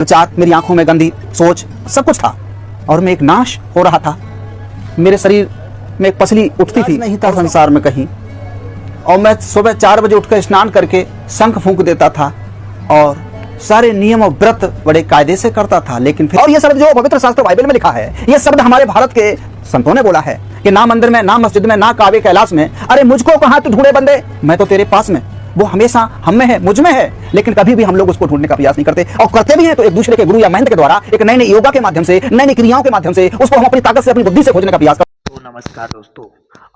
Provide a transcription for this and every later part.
विचार, मेरी आंखों में गंदी सोच, सब कुछ था और मैं एक नाश हो रहा था। मेरे शरीर में एक पसली उठती थी, नहीं था संसार में कहीं। और मैं सुबह 4 बजे उठकर स्नान करके शंख फूंक देता था और सारे नियम और व्रत बड़े कायदे से करता था। लेकिन फिर, और ये शब्द जो पवित्र शास्त्र बाइबल में लिखा है, ये शब्द हमारे भारत के संतों ने बोला है कि ना मंदिर में, ना मस्जिद में, ना काबे कैलाश में, अरे मुझको कहाँ तू ढूंढे बंदे, मैं तो तेरे पास में। वो हमेशा हम में है, मुझ में है, लेकिन कभी भी हम लोग उसको ढूंढने का प्रयास नहीं करते। और करते भी हैं तो एक दूसरे के गुरु या महंत के द्वारा, एक नए नए योगा के माध्यम से, नई नई क्रियाओं के माध्यम से उसको हम अपनी ताकत से, अपनी बुद्धि से खोजने का प्रयास करते। तो नमस्कार दोस्तों,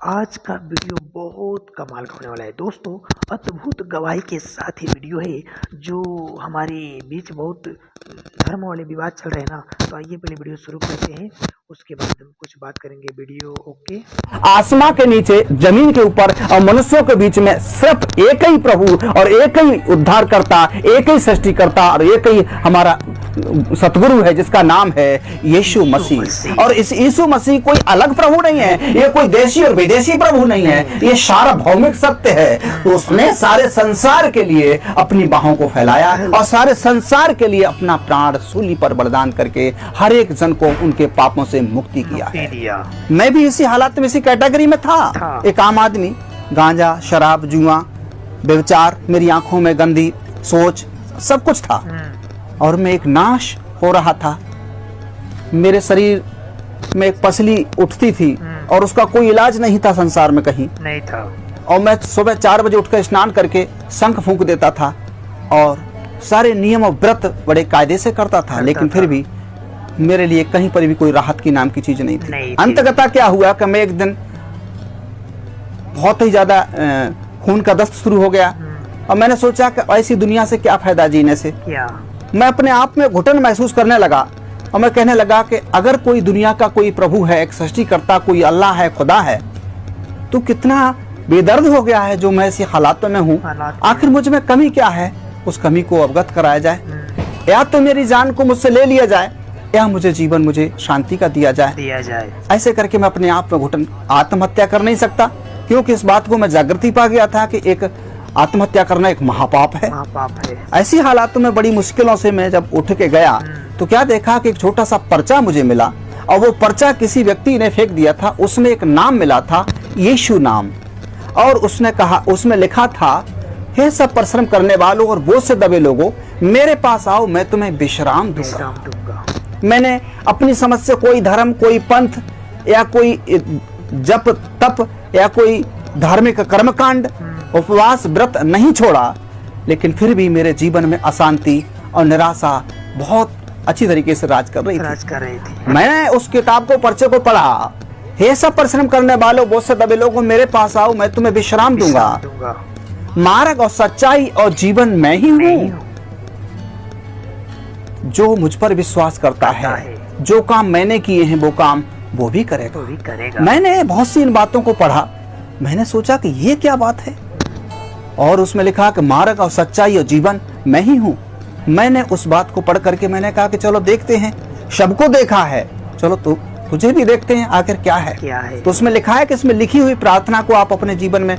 आज का वीडियो बहुत कमाल का होने वाला है दोस्तों। अद्भुत गवाही के साथ ही वीडियो है, जो हमारे बीच बहुत धर्म वाले विवाद चल रहे हैं ना। तो आइए पहले वीडियो शुरू करते हैं, उसके बाद हम कुछ बात करेंगे। Video okay. आसमां के नीचे, जमीन के ऊपर और मनुष्यों के बीच में सिर्फ एक ही प्रभु और एक ही उद्धारकर्ता, एक ही सृष्टिकर्ता और एक ही हमारा सतगुरु है, जिसका नाम है यीशु मसीह। और इस यीशु मसीह कोई अलग प्रभु नहीं है, ये कोई देशी और विदेशी प्रभु नहीं है, ये सार्वभौमिक सत्य है। तो उसने सारे संसार के लिए अपनी बाहों को फैलाया और सारे संसार के लिए अपना प्राण सूली पर बलिदान करके हर एक जन को उनके पापों से मुक्ति किया है। मैं भी इसी हालात में, इसी कैटेगरी में था। एक आम आदमी, गांजा, शराब, जुआ, व्यभिचार, मेरी आंखों में गंदी सोच, सब कुछ था और मैं एक नाश हो रहा था। मेरे शरीर में एक पसली उठती थी और उसका कोई इलाज नहीं था संसार में कहीं नहीं था। और मैं सुबह 4 बजे उठकर स्नान करके शंख फूंक देता था और सारे नियम और व्रत बड़े कायदे से करता था। लेकिन फिर भी मेरे लिए कहीं पर भी कोई राहत की नाम की चीज नहीं थी। अंततः क्या हुआ कि मैं एक दिन बहुत ही ज्यादा खून का दस्त शुरू हो गया और मैंने सोचा कि ऐसी दुनिया से क्या फायदा जीने से। मैं अपने आप में घुटन महसूस करने लगा और मैं कहने लगा कि अगर कोई दुनिया का कोई प्रभु है, एक सृष्टिकर्ता, कोई अल्लाह है, खुदा है, तो कितना बेदर्द हो गया है जो मैं ऐसी हालातों में हूँ। आखिर मुझ में कमी क्या है, उस कमी को अवगत कराया जाए, या तो मेरी जान को मुझसे ले लिया जाए या मुझे जीवन, मुझे शांति का दिया जाए। ऐसे करके मैं अपने आप में घुटन, आत्महत्या कर नहीं सकता, क्योंकि इस बात को मैं जागृति पा गया था कि एक आत्महत्या करना एक महापाप है। ऐसी हालातों में बड़ी मुश्किलों से मैं जब उठ के गया तो क्या देखा कि एक छोटा सा पर्चा मुझे मिला और वो पर्चा किसी व्यक्ति ने फेंक दिया था। उसमें एक नाम मिला था, यीशु नाम, और उसने कहा, उसमें लिखा था, हे सब परिश्रम करने वालों और बोझ से दबे लोगों, मेरे पास आओ, मैं तुम्हें विश्राम दूंगा। मैंने अपनी समझ से कोई धर्म, कोई पंथ या कोई जप तप या कोई धार्मिक कर्मकांड, उपवास, व्रत नहीं छोड़ा, लेकिन फिर भी मेरे जीवन में अशांति और निराशा बहुत अच्छी तरीके से राज कर रही थी। मैंने उस किताब को, पर्चे को पढ़ा, हे सब परिश्रम करने वालों, बोझ से दबे लोगों, मेरे पास आओ, मैं तुम्हें विश्राम दूंगा। मार्ग और सच्चाई और जीवन मैं ही हूँ। जो मुझ पर विश्वास करता है, जो काम मैंने किए हैं वो काम वो भी करेगा। मैंने बहुत सी इन बातों को पढ़ा, मैंने सोचा कि ये क्या बात है, और उसमें लिखा कि मार्ग और सच्चाई और जीवन मैं ही हूँ। मैंने उस बात को पढ़ करके मैंने कहा कि चलो देखते हैं, सबको देखा है, चलो तो तुझे भी देखते हैं आखिर क्या है। तो उसमें लिखा है कि इसमें लिखी हुई प्रार्थना को आप अपने जीवन में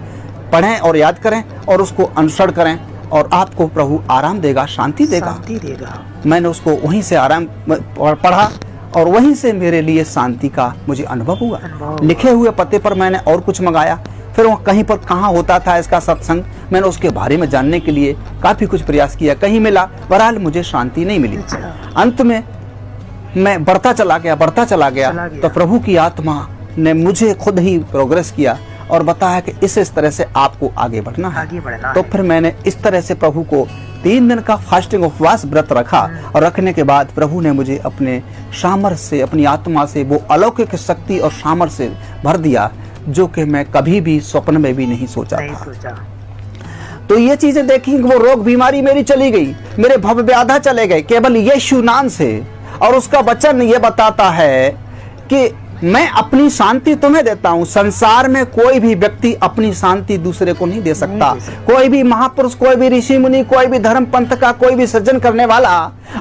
पढ़ें और याद करें और उसको अनुसरण करें और आपको प्रभु आराम देगा, शांति देगा। मैंने उसको वहीं से आराम पढ़ा और वहीं से मेरे लिए शांति का मुझे अनुभव हुआ। लिखे हुए पते पर मैंने और कुछ मंगाया, फिर वह कहीं पर कहाँ होता था इसका सत्संग, मैंने उसके बारे में जानने के लिए काफी कुछ प्रयास किया, कहीं मिला, बहरहाल मुझे शांति नहीं मिली। अंत में मैं बढ़ता चला गया तो प्रभु की आत्मा ने मुझे खुद ही प्रोग्रेस किया और बताया कि इस तरह से आपको आगे बढ़ना है। तो फिर मैंने इस तरह से प्रभु को 3 दिन का फास्टिंग उपवास व्रत रखा और रखने के बाद प्रभु ने मुझे अपने सामर्थ्य से, अपनी आत्मा से वो अलौकिक शक्ति और सामर्थ्य से भर दिया, जो कि मैं कभी भी स्वप्न में भी नहीं सोचा था। तो ये चीजें देखी कि वो रोग बीमारी मेरी चली गई, मेरे भव व्याधा चले गए केवल यीशु नाम से। और उसका वचन ये बताता है कि मैं अपनी शांति तुम्हें देता हूं। संसार में कोई भी व्यक्ति अपनी शांति दूसरे को नहीं दे सकता। कोई भी महापुरुष, कोई भी ऋषि मुनि, कोई भी धर्म पंथ का कोई भी सृजन करने वाला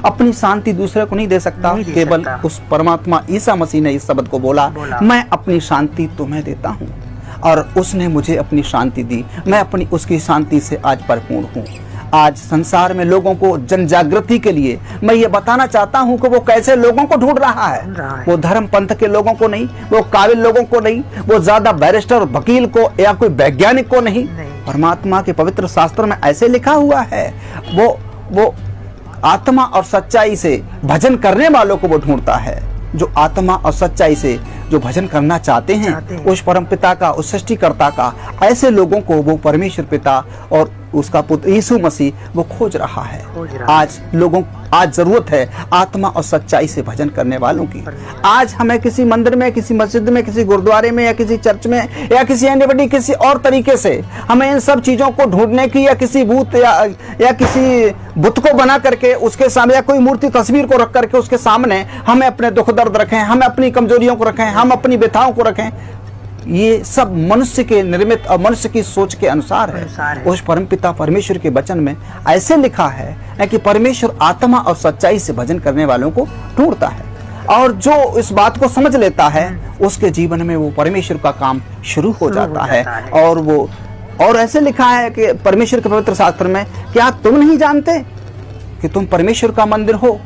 अपनी शांति दूसरे को नहीं दे सकता। केवल उस परमात्मा ईसा मसीह ने इस शब्द को बोला, मैं अपनी शांति तुम्हें देता हूं, और उसने मुझे अपनी शांति दी। मैं अपनी उसकी शांति से आज परिपूर्ण हूँ। आज संसार में लोगों को जन जागृति के लिए मैं ये बताना चाहता हूं कि वो कैसे लोगों को ढूंढ रहा है। वो धर्म पंथ के लोगों को नहीं, वो काबिल लोगों को नहीं, वो ज्यादा बैरिस्टर वकील को या कोई वैज्ञानिक को नहीं। परमात्मा के पवित्र शास्त्र में ऐसे लिखा हुआ है, वो आत्मा और सच्चाई से भजन करने वालों को वो ढूंढता है। जो आत्मा और सच्चाई से जो भजन करना चाहते हैं उस परम पिता का, उस सृष्टिकर्ता का, ऐसे लोगों को वो परमेश्वर पिता और उसका पुत्र यीशु मसीह वो खोज रहा है। आज जरूरत है आत्मा और सच्चाई से भजन करने वालों की। आज हमें किसी मंदिर में, किसी मस्जिद में, किसी गुरुद्वारे में या किसी चर्च में या किसी एनीबॉडी किसी और तरीके से हमें इन सब चीजों को ढूंढने की, या किसी भूत या किसी बुत को बना करके उसके सामने, या कोई मूर्ति तस्वीर को रख करके उसके सामने हमें अपने दुख दर्द रखें, हमें अपनी कमजोरियों को रखें, हम अपनी व्यथाओं को रखें। ये सब मनुष्य के निर्मित और मनुष्य की सोच के अनुसार है। उस परमपिता परमेश्वर के वचन में ऐसे लिखा है कि परमेश्वर आत्मा और सच्चाई से भजन करने वालों को ढूंढता है, और जो इस बात को समझ लेता है उसके जीवन में वो परमेश्वर का काम शुरू हो जाता है। और ऐसे लिखा है कि परमेश्वर के पवित्र शास्त्र में, क्या तुम नहीं जानते कि तुम परमेश्वर का मंदिर हो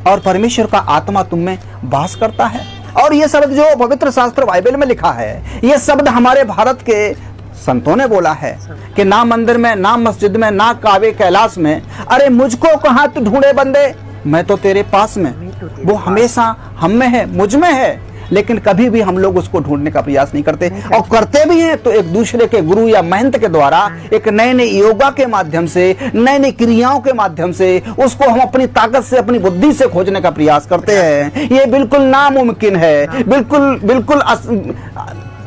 और परमेश्वर का आत्मा तुम में वास करता है। और ये शब्द जो पवित्र शास्त्र बाइबल में लिखा है, ये शब्द हमारे भारत के संतों ने बोला है कि ना मंदिर में, ना मस्जिद में, ना कावे कैलाश में, अरे मुझको कहाँ तू ढूंढे बंदे, मैं तो तेरे पास में। वो हमेशा हम में है, मुझ में है, लेकिन कभी भी हम लोग उसको ढूंढने का प्रयास नहीं करते, और करते भी हैं तो एक दूसरे के गुरु या महंत के द्वारा, एक नए नए योगा के माध्यम से, नए नई क्रियाओं के माध्यम से उसको हम अपनी ताकत से, अपनी बुद्धि से खोजने का प्रयास करते हैं। ये बिल्कुल नामुमकिन है, बिल्कुल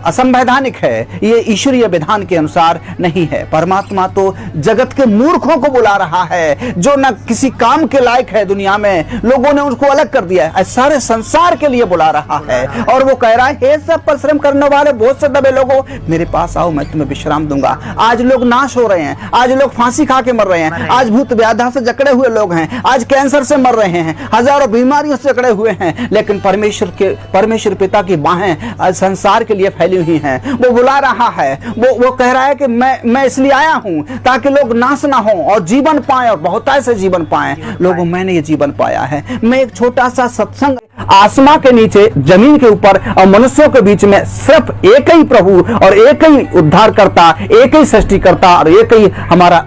असंवैधानिक है, ये ईश्वरीय विधान के अनुसार नहीं है। परमात्मा तो जगत के मूर्खों को बुला रहा है, जो न किसी काम के लायक है, दुनिया में लोगों ने उसको अलग कर दिया है, सारे संसार के लिए बुला रहा है। और वो कह रहा है, हे सब परिश्रम करने वाले बहुत से दबे लोगों, मेरे पास आओ, मैं तुम्हें विश्राम दूंगा। आज लोग नाश हो रहे हैं, आज लोग फांसी खा के मर रहे हैं, आज भूत व्याधा से जकड़े हुए लोग हैं, आज कैंसर से मर रहे हैं, हजारों बीमारियों से जकड़े हुए हैं, लेकिन परमेश्वर पिता की बाहें संसार के लिए फैली हुई हैं। वो बुला रहा है, वो कह रहा है कि मैं इसलिए आया हूं ताकि लोग नाश ना हो और जीवन पाएं, और बहुतायत से जीवन पाएं। लोगों, मैंने ये जीवन पाया है। मैं एक छोटा सा सत्संग, आसमां के नीचे, जमीन के ऊपर और मनुष्यों के बीच में सिर्फ एक ही प्रभु और एक ही उद्धारकर्ता, एक ही सृष्टिकर्ता और एक ही हमारा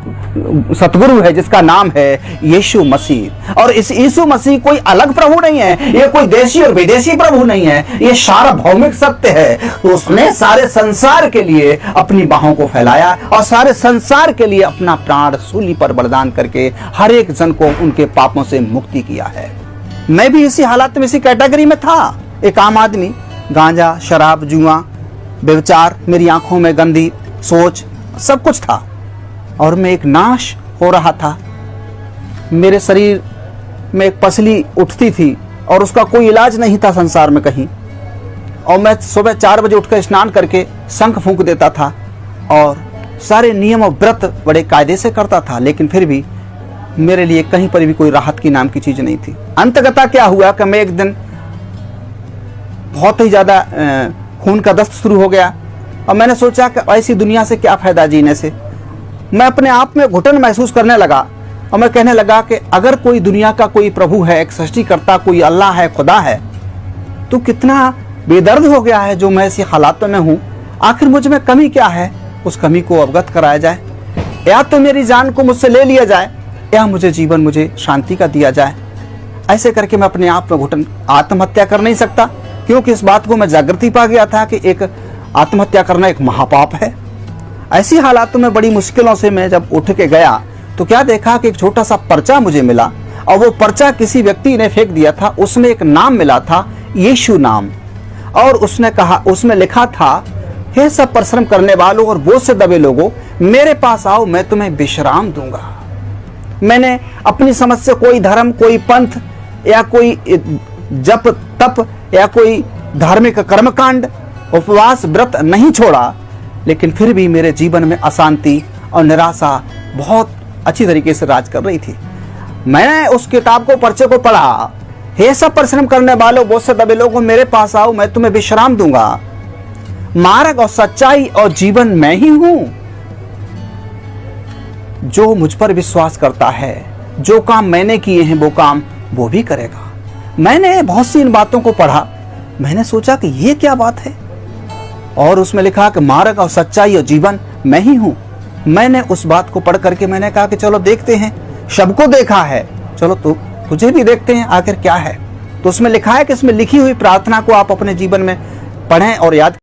सतगुरु है, जिसका नाम है यीशु मसीह। और इस यीशु मसीह कोई अलग प्रभु नहीं है, ये कोई देशी और विदेशी प्रभु नहीं है, ये सार्वभौमिक सत्य है। तो उसने सारे संसार के लिए अपनी बाहों को फैलाया और सारे संसार के लिए अपना प्राण सूली पर बलिदान करके हर एक जन को उनके पापों से मुक्ति किया है। मैं भी इसी हालात में, इसी कैटेगरी में था, एक आम आदमी। गांजा, शराब, जुआ, व्यभिचार, मेरी आंखों में गंदी सोच, सब कुछ था, और मैं एक नाश हो रहा था। मेरे शरीर में एक पसली उठती थी और उसका कोई इलाज नहीं था संसार में कहीं। और मैं सुबह 4 बजे उठकर स्नान करके शंख फूंक देता था और सारे नियम और व्रत बड़े कायदे से करता था, लेकिन फिर भी मेरे लिए कहीं पर भी कोई राहत की नाम की चीज नहीं थी। अंततः क्या हुआ कि मैं एक दिन बहुत ही ज्यादा खून का दस्त शुरू हो गया और मैंने सोचा कि ऐसी दुनिया से क्या फायदा जीने से। मैं अपने आप में घुटन महसूस करने लगा और मैं कहने लगा कि अगर कोई दुनिया का कोई प्रभु है, एक सृष्टिकर्ता, कोई अल्लाह है, खुदा है, तो कितना बेदर्द हो गया है जो मैं ऐसी हालात में हूँ। आखिर मुझ में कमी क्या है, उस कमी को अवगत कराया जाए, या तो मेरी जान को मुझसे ले लिया जाए या मुझे शांति का दिया जाए। ऐसे करके मैं अपने आप में घुटन, आत्महत्या कर नहीं सकता, क्योंकि इस बात को मैं जागृति पा गया था कि एक आत्महत्या करना एक महापाप है। ऐसी हालातों में बड़ी मुश्किलों से मैं जब उठ के गया तो क्या देखा कि एक छोटा सा पर्चा मुझे मिला, और वो पर्चा किसी व्यक्ति ने फेंक दिया था। उसमें एक नाम मिला था, यीशु नाम, और उसने कहा, उसमें लिखा था, हे सब परिश्रम करने वालों और बोझ से दबे लोगों, मेरे पास आओ, मैं तुम्हें विश्राम दूंगा। मैंने अपनी समझ से कोई धर्म, कोई पंथ या कोई जप तप या कोई धार्मिक कर्मकांड, उपवास, व्रत नहीं छोड़ा, लेकिन फिर भी मेरे जीवन में अशांति और निराशा बहुत अच्छी तरीके से राज कर रही थी। मैंने उस किताब को, पर्चे को पढ़ा, हे सब परिश्रम करने वालों, बोझ से दबे लोगों, मेरे पास आओ, मैं तुम्हें विश्राम दूंगा। मार्ग और सच्चाई और जीवन मैं ही हूं। जो मुझ पर विश्वास करता है, जो काम मैंने किए हैं वो काम वो भी करेगा। मैंने बहुत सी इन बातों को पढ़ा। मैंने सोचा कि ये क्या बात है, और उसमें लिखा कि मार्ग और सच्चाई और जीवन मैं ही हूं। मैंने उस बात को पढ़ करके मैंने कहा कि चलो देखते हैं, सबको देखा है, चलो तुझे भी देखते हैं आखिर क्या है। तो उसमें लिखा है कि इसमें लिखी हुई प्रार्थना को आप अपने जीवन में पढ़ें और याद